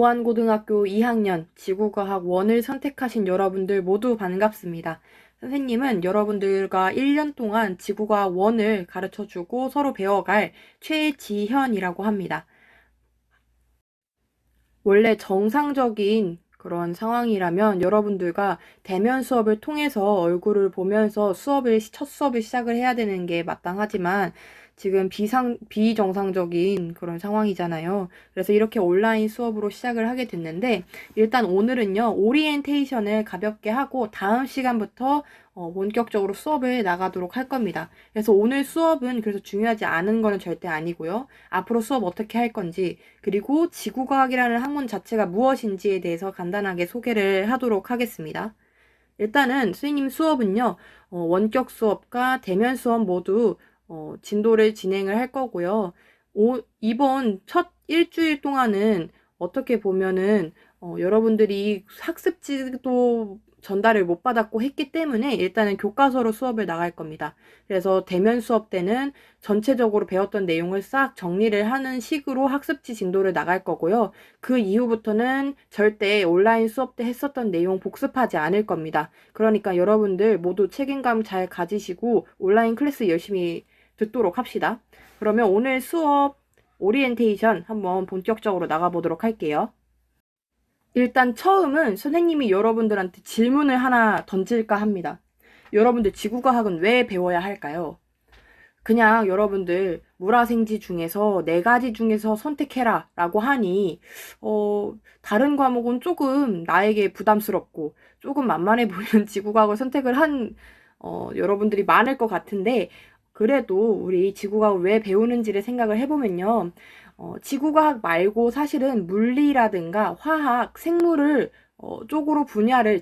도안고등학교 2학년 지구과학 1을 선택하신 여러분들 모두 반갑습니다. 선생님은 여러분들과 1년 동안 지구과학 1을 가르쳐주고 서로 배워갈 최지현이라고 합니다. 원래 정상적인 그런 상황이라면 여러분들과 대면 수업을 통해서 얼굴을 보면서 첫 수업을 시작을 해야 되는 게 마땅하지만 지금 비정상적인 그런 상황이잖아요. 그래서 이렇게 온라인 수업으로 시작을 하게 됐는데, 일단 오늘은요, 오리엔테이션을 가볍게 하고 다음 시간부터 본격적으로 수업을 나가도록 할 겁니다. 그래서 오늘 수업은 그래서 중요하지 않은 거는 절대 아니고요. 앞으로 수업 어떻게 할 건지, 그리고 지구과학이라는 학문 자체가 무엇인지에 대해서 간단하게 소개를 하도록 하겠습니다. 일단은 선생님 수업은요, 원격 수업과 대면 수업 모두 진도를 진행을 할 거고요. 이번 첫 일주일 동안은 어떻게 보면은 여러분들이 학습지도 전달을 못 받았고 했기 때문에 일단은 교과서로 수업을 나갈 겁니다. 그래서 대면 수업 때는 전체적으로 배웠던 내용을 싹 정리를 하는 식으로 학습지 진도를 나갈 거고요. 그 이후부터는 절대 온라인 수업 때 했었던 내용 복습하지 않을 겁니다. 그러니까 여러분들 모두 책임감 잘 가지시고 온라인 클래스 열심히 듣도록 합시다. 그러면 오늘 수업 오리엔테이션 한번 본격적으로 나가보도록 할게요. 일단 처음은 선생님이 여러분들한테 질문을 하나 던질까 합니다. 여러분들 지구과학은 왜 배워야 할까요? 그냥 여러분들 물화생지 중에서 4가지 중에서 선택해라 라고 하니 다른 과목은 조금 나에게 부담스럽고 조금 만만해 보이는 지구과학을 선택을 한 여러분들이 많을 것 같은데, 그래도 우리 지구과학을 왜 배우는지를 생각을 해보면요. 지구과학 말고 사실은 물리라든가 화학, 생물을 쪽으로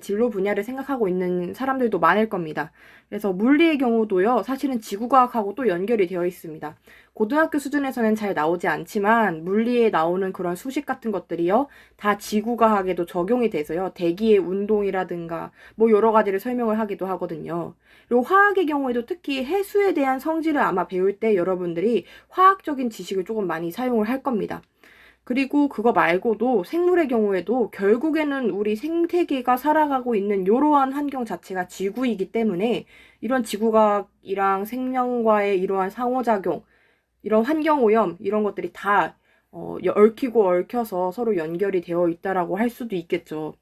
진로 분야를 생각하고 있는 사람들도 많을 겁니다. 그래서 물리의 경우도요, 사실은 지구과학하고 또 연결이 되어 있습니다. 고등학교 수준에서는 잘 나오지 않지만 물리에 나오는 그런 수식 같은 것들이요, 다 지구과학에도 적용이 돼서요, 대기의 운동이라든가 뭐 여러 가지를 설명을 하기도 하거든요. 그리고 화학의 경우에도 특히 해수에 대한 성질을 아마 배울 때 여러분들이 화학적인 지식을 조금 많이 사용을 할 겁니다. 그리고 그거 말고도 생물의 경우에도 결국에는 우리 생태계가 살아가고 있는 이러한 환경 자체가 지구이기 때문에 이런 지구과학이랑 생명과의 이러한 상호작용, 이런 환경오염, 이런 것들이 다 얽히고 얽혀서 서로 연결이 되어 있다라고 할 수도 있겠죠.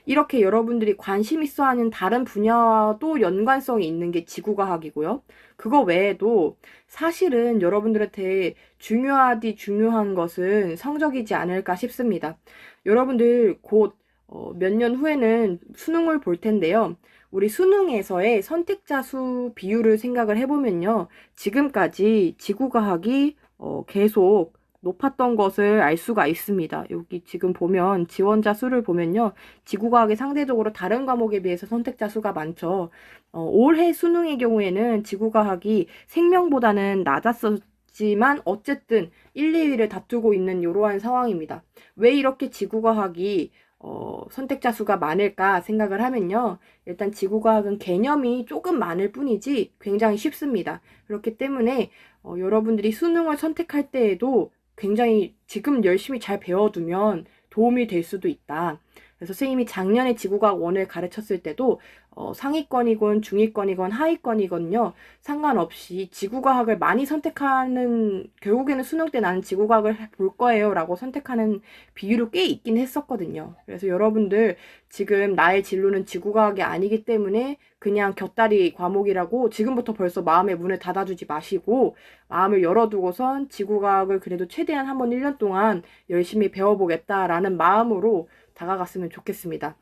이렇게 여러분들이 관심 있어 하는 다른 분야와도 연관성이 있는 게 지구과학이고요. 그거 외에도 사실은 여러분들한테 중요한 것은 성적이지 않을까 싶습니다. 여러분들 곧 몇 년 후에는 수능을 볼 텐데요. 우리 수능에서의 선택자 수 비율을 생각을 해보면요. 지금까지 지구과학이 계속 높았던 것을 알 수가 있습니다. 여기 지금 보면 지원자 수를 보면요. 지구과학이 상대적으로 다른 과목에 비해서 선택자 수가 많죠. 올해 수능의 경우에는 지구과학이 생명보다는 낮았었지만 어쨌든 1, 2위를 다투고 있는 이러한 상황입니다. 왜 이렇게 지구과학이 선택자 수가 많을까 생각을 하면요. 일단 지구과학은 개념이 조금 많을 뿐이지 굉장히 쉽습니다. 그렇기 때문에 여러분들이 수능을 선택할 때에도 굉장히 지금 열심히 잘 배워두면 도움이 될 수도 있다. 그래서 선생님이 작년에 지구과학 1을 가르쳤을 때도 상위권이건 중위권이건 하위권이건요, 상관없이 지구과학을 많이 선택하는, 결국에는 수능 때 나는 지구과학을 볼 거예요 라고 선택하는 비율이 꽤 있긴 했었거든요. 그래서 여러분들 지금 나의 진로는 지구과학이 아니기 때문에 그냥 곁다리 과목이라고 지금부터 벌써 마음의 문을 닫아주지 마시고 마음을 열어두고선 지구과학을 그래도 최대한 한번 1년 동안 열심히 배워보겠다라는 마음으로 다가갔으면 좋겠습니다.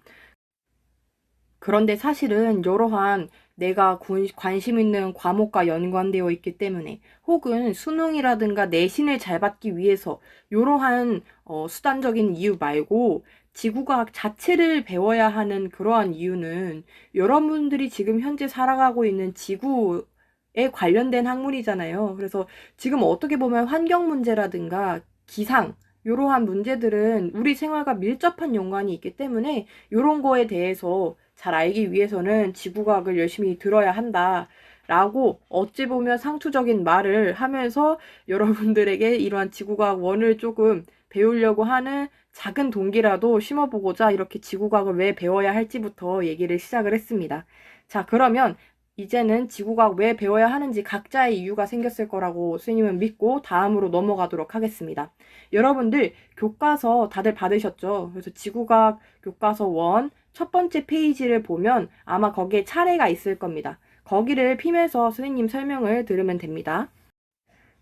그런데 사실은 이러한 내가 관심 있는 과목과 연관되어 있기 때문에, 혹은 수능이라든가 내신을 잘 받기 위해서 이러한 수단적인 이유 말고 지구과학 자체를 배워야 하는 그러한 이유는 여러분들이 지금 현재 살아가고 있는 지구에 관련된 학문이잖아요. 그래서 지금 어떻게 보면 환경 문제라든가 기상, 이러한 문제들은 우리 생활과 밀접한 연관이 있기 때문에 이런 거에 대해서 잘 알기 위해서는 지구과학을 열심히 들어야 한다 라고 어찌 보면 상투적인 말을 하면서 여러분들에게 이러한 지구과학 1을 조금 배우려고 하는 작은 동기라도 심어보고자 이렇게 지구과학을 왜 배워야 할지부터 얘기를 시작을 했습니다. 자, 그러면 이제는 지구과학 왜 배워야 하는지 각자의 이유가 생겼을 거라고 스님은 믿고 다음으로 넘어가도록 하겠습니다. 여러분들 교과서 다들 받으셨죠? 그래서 지구과학 교과서 1 첫 번째 페이지를 보면 아마 거기에 차례가 있을 겁니다. 거기를 피면서 스님 설명을 들으면 됩니다.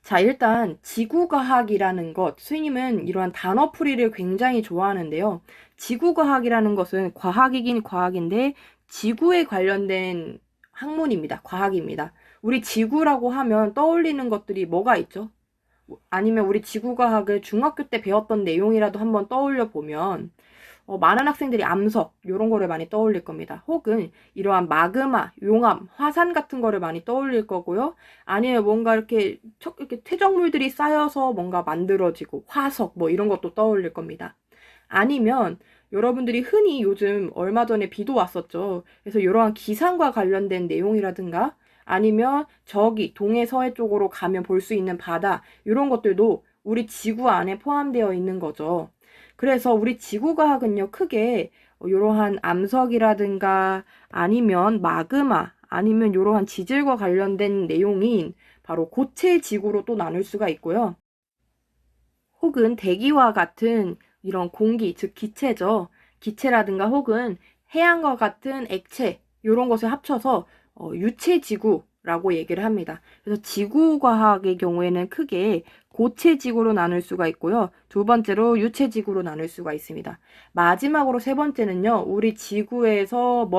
자, 일단 지구과학이라는 것, 스님은 이러한 단어풀이를 굉장히 좋아하는데요. 지구과학이라는 것은 과학이긴 과학인데 지구에 관련된 학문입니다. 과학입니다. 우리 지구라고 하면 떠올리는 것들이 뭐가 있죠? 아니면 우리 지구과학을 중학교 때 배웠던 내용이라도 한번 떠올려 보면 많은 학생들이 암석 이런 거를 많이 떠올릴 겁니다. 혹은 이러한 마그마, 용암, 화산 같은 거를 많이 떠올릴 거고요. 아니면 뭔가 이렇게 퇴적물들이 쌓여서 뭔가 만들어지고 화석 뭐 이런 것도 떠올릴 겁니다. 아니면 여러분들이 흔히 요즘 얼마 전에 비도 왔었죠. 그래서 이러한 기상과 관련된 내용이라든가 아니면 저기 동해 서해 쪽으로 가면 볼 수 있는 바다 이런 것들도 우리 지구 안에 포함되어 있는 거죠. 그래서 우리 지구과학은요, 크게 이러한 암석이라든가 아니면 마그마 아니면 이러한 지질과 관련된 내용인 바로 고체 지구로 또 나눌 수가 있고요. 혹은 대기와 같은 이런 공기, 즉 기체죠. 기체라든가 혹은 해양과 같은 액체 이런 것을 합쳐서 유체지구라고 얘기를 합니다. 그래서 지구과학의 경우에는 크게 고체지구로 나눌 수가 있고요. 두 번째로 유체지구로 나눌 수가 있습니다. 마지막으로 세 번째는요. 우리 지구에서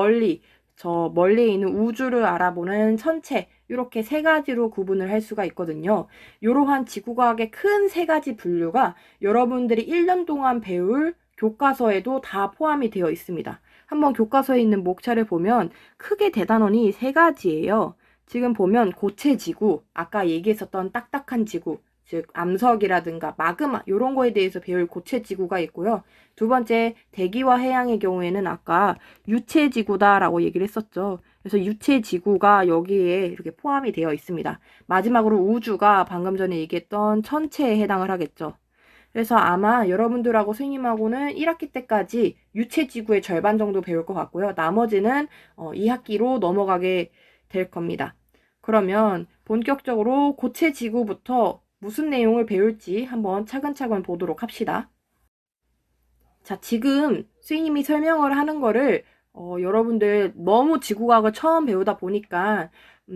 저 멀리에 있는 우주를 알아보는 천체 이렇게 세 가지로 구분을 할 수가 있거든요. 이러한 지구과학의 큰 세 가지 분류가 여러분들이 1년 동안 배울 교과서에도 다 포함이 되어 있습니다. 한번 교과서에 있는 목차를 보면 크게 대단원이 세 가지예요. 지금 보면 고체지구, 아까 얘기했었던 딱딱한 지구, 즉 암석이라든가 마그마 이런 거에 대해서 배울 고체지구가 있고요. 두 번째 대기와 해양의 경우에는 아까 유체지구다라고 얘기를 했었죠. 그래서 유체지구가 여기에 이렇게 포함이 되어 있습니다. 마지막으로 우주가 방금 전에 얘기했던 천체에 해당을 하겠죠. 그래서 아마 여러분들하고 스님하고는 1학기 때까지 유체지구의 절반 정도 배울 것 같고요. 나머지는 2학기로 넘어가게 될 겁니다. 그러면 본격적으로 고체지구부터 무슨 내용을 배울지 한번 차근차근 보도록 합시다. 자, 지금 스님이 설명을 하는 거를 여러분들 너무 지구과학을 처음 배우다 보니까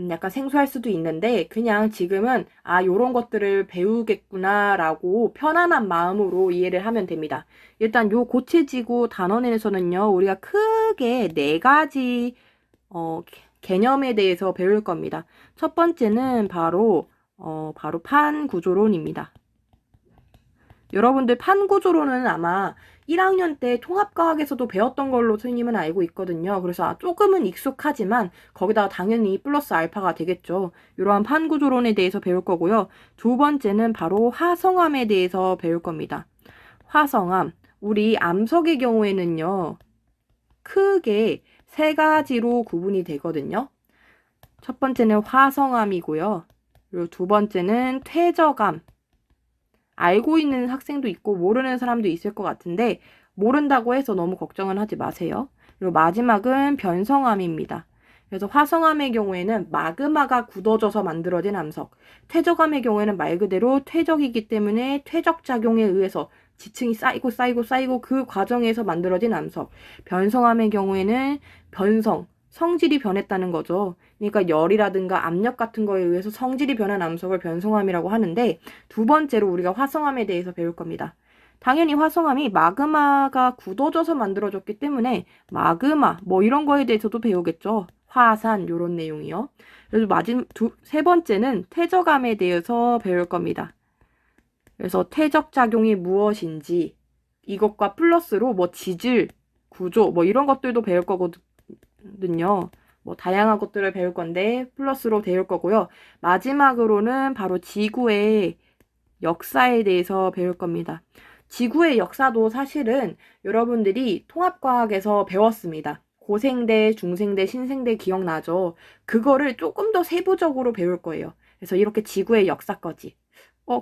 약간 생소할 수도 있는데 그냥 지금은 요런 것들을 배우겠구나라고 편안한 마음으로 이해를 하면 됩니다. 일단 요 고체지구 단원에서는요. 우리가 크게 네 가지 개념에 대해서 배울 겁니다. 첫 번째는 바로 판구조론입니다. 여러분들 판구조론은 아마 1학년 때 통합과학에서도 배웠던 걸로 스님은 알고 있거든요. 그래서 조금은 익숙하지만 거기다가 당연히 플러스 알파가 되겠죠. 이러한 판구조론에 대해서 배울 거고요. 두 번째는 바로 화성암에 대해서 배울 겁니다. 화성암, 우리 암석의 경우에는요. 크게 세 가지로 구분이 되거든요. 첫 번째는 화성암이고요. 그리고 두 번째는 퇴적암. 알고 있는 학생도 있고 모르는 사람도 있을 것 같은데 모른다고 해서 너무 걱정은 하지 마세요. 그리고 마지막은 변성암입니다. 그래서 화성암의 경우에는 마그마가 굳어져서 만들어진 암석, 퇴적암의 경우에는 말 그대로 퇴적이기 때문에 퇴적작용에 의해서 지층이 쌓이고 그 과정에서 만들어진 암석, 변성암의 경우에는 성질이 변했다는 거죠. 그러니까 열이라든가 압력 같은 거에 의해서 성질이 변한 암석을 변성암이라고 하는데 두 번째로 우리가 화성암에 대해서 배울 겁니다. 당연히 화성암이 마그마가 굳어져서 만들어졌기 때문에 마그마 뭐 이런 거에 대해서도 배우겠죠. 화산 요런 내용이요. 그래서 세 번째는 퇴적암에 대해서 배울 겁니다. 그래서 퇴적작용이 무엇인지 이것과 플러스로 뭐 지질, 구조 뭐 이런 것들도 배울 거거든요. 뭐 다양한 것들을 배울 건데 플러스로 배울 거고요. 마지막으로는 바로 지구의 역사에 대해서 배울 겁니다. 지구의 역사도 사실은 여러분들이 통합과학에서 배웠습니다. 고생대, 중생대, 신생대 기억나죠? 그거를 조금 더 세부적으로 배울 거예요. 그래서 이렇게 지구의 역사까지.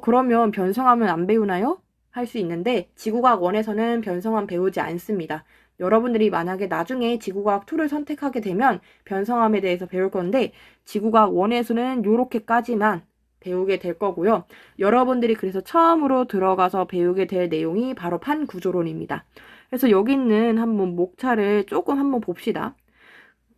그러면 변성하면 안 배우나요? 할 수 있는데 지구과학 1에서는 변성함 배우지 않습니다. 여러분들이 만약에 나중에 지구과학 2를 선택하게 되면 변성함에 대해서 배울 건데 지구과학 1에서는 요렇게까지만 배우게 될 거고요. 여러분들이 그래서 처음으로 들어가서 배우게 될 내용이 바로 판구조론입니다. 그래서 여기 있는 한번 목차를 조금 한번 봅시다.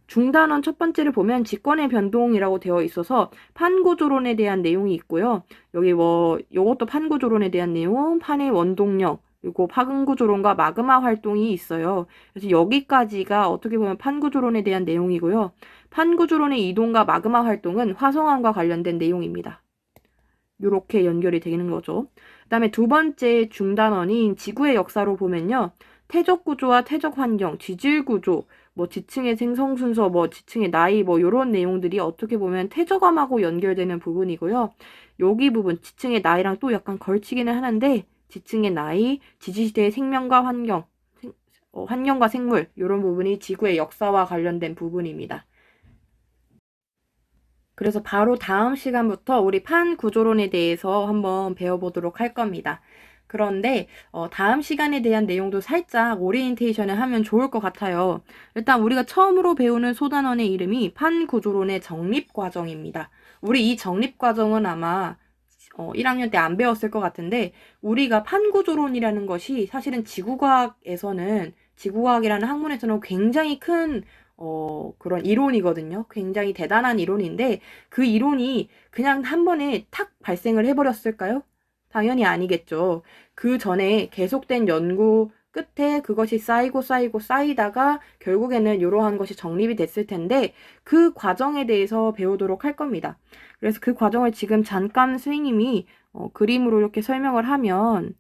중단원 첫 번째를 보면 직권의 변동이라고 되어 있어서 판구조론에 대한 내용이 있고요. 여기 요것도 판구조론에 대한 내용, 판의 원동력, 그리고 파근구조론과 마그마 활동이 있어요. 그래서 여기까지가 어떻게 보면 판구조론에 대한 내용이고요. 판구조론의 이동과 마그마 활동은 화성암과 관련된 내용입니다. 요렇게 연결이 되는 거죠. 그 다음에 두 번째 중단원인 지구의 역사로 보면요. 태적 구조와 태적 환경, 지질 구조, 지층의 생성 순서, 지층의 나이, 요런 내용들이 어떻게 보면 태적암하고 연결되는 부분이고요. 여기 부분, 지층의 나이랑 또 약간 걸치기는 하는데, 지층의 나이, 지지시대의 생명과 환경, 환경과 생물, 요런 부분이 지구의 역사와 관련된 부분입니다. 그래서 바로 다음 시간부터 우리 판구조론에 대해서 한번 배워보도록 할 겁니다. 그런데 다음 시간에 대한 내용도 살짝 오리엔테이션을 하면 좋을 것 같아요. 일단 우리가 처음으로 배우는 소단원의 이름이 판구조론의 정립과정입니다. 우리 이 정립과정은 아마 1학년 때 안 배웠을 것 같은데 우리가 판구조론이라는 것이 사실은 지구과학에서는 지구과학이라는 학문에서는 굉장히 큰 그런 이론이거든요. 굉장히 대단한 이론인데 그 이론이 그냥 한 번에 탁 발생을 해버렸을까요? 당연히 아니겠죠. 그 전에 계속된 연구 끝에 그것이 쌓이다가 결국에는 이러한 것이 정립이 됐을 텐데 그 과정에 대해서 배우도록 할 겁니다. 그래서 그 과정을 지금 잠깐 선생님이 그림으로 이렇게 설명을 하면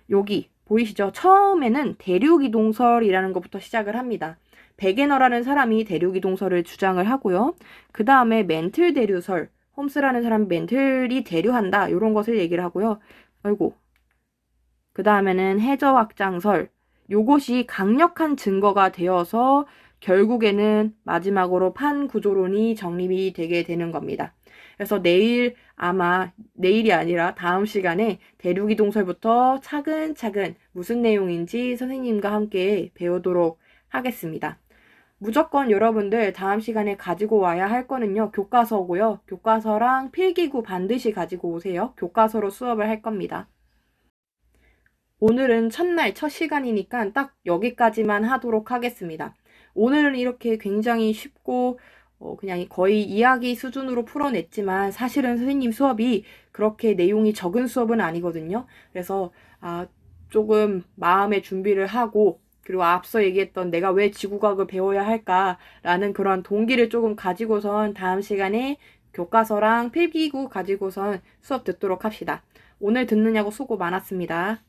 여기 보이시죠? 처음에는 대륙이동설이라는 것부터 시작을 합니다. 베게너라는 사람이 대륙이동설을 주장을 하고요. 그 다음에 멘틀 대류설, 홈스라는 사람이 멘틀이 대류한다 이런 것을 얘기를 하고요. 그 다음에는 해저확장설, 요것이 강력한 증거가 되어서 결국에는 마지막으로 판구조론이 정립이 되게 되는 겁니다. 그래서 내일이 아니라 다음 시간에 대륙이동설부터 차근차근 무슨 내용인지 선생님과 함께 배우도록 하겠습니다. 무조건 여러분들 다음 시간에 가지고 와야 할 거는요. 교과서고요. 교과서랑 필기구 반드시 가지고 오세요. 교과서로 수업을 할 겁니다. 오늘은 첫날, 첫 시간이니까 딱 여기까지만 하도록 하겠습니다. 오늘은 이렇게 굉장히 쉽고 그냥 거의 이야기 수준으로 풀어냈지만 사실은 선생님 수업이 그렇게 내용이 적은 수업은 아니거든요. 그래서 조금 마음의 준비를 하고 그리고 앞서 얘기했던 내가 왜 지구과학을 배워야 할까라는 그런 동기를 조금 가지고선 다음 시간에 교과서랑 필기구 가지고선 수업 듣도록 합시다. 오늘 듣느냐고 수고 많았습니다.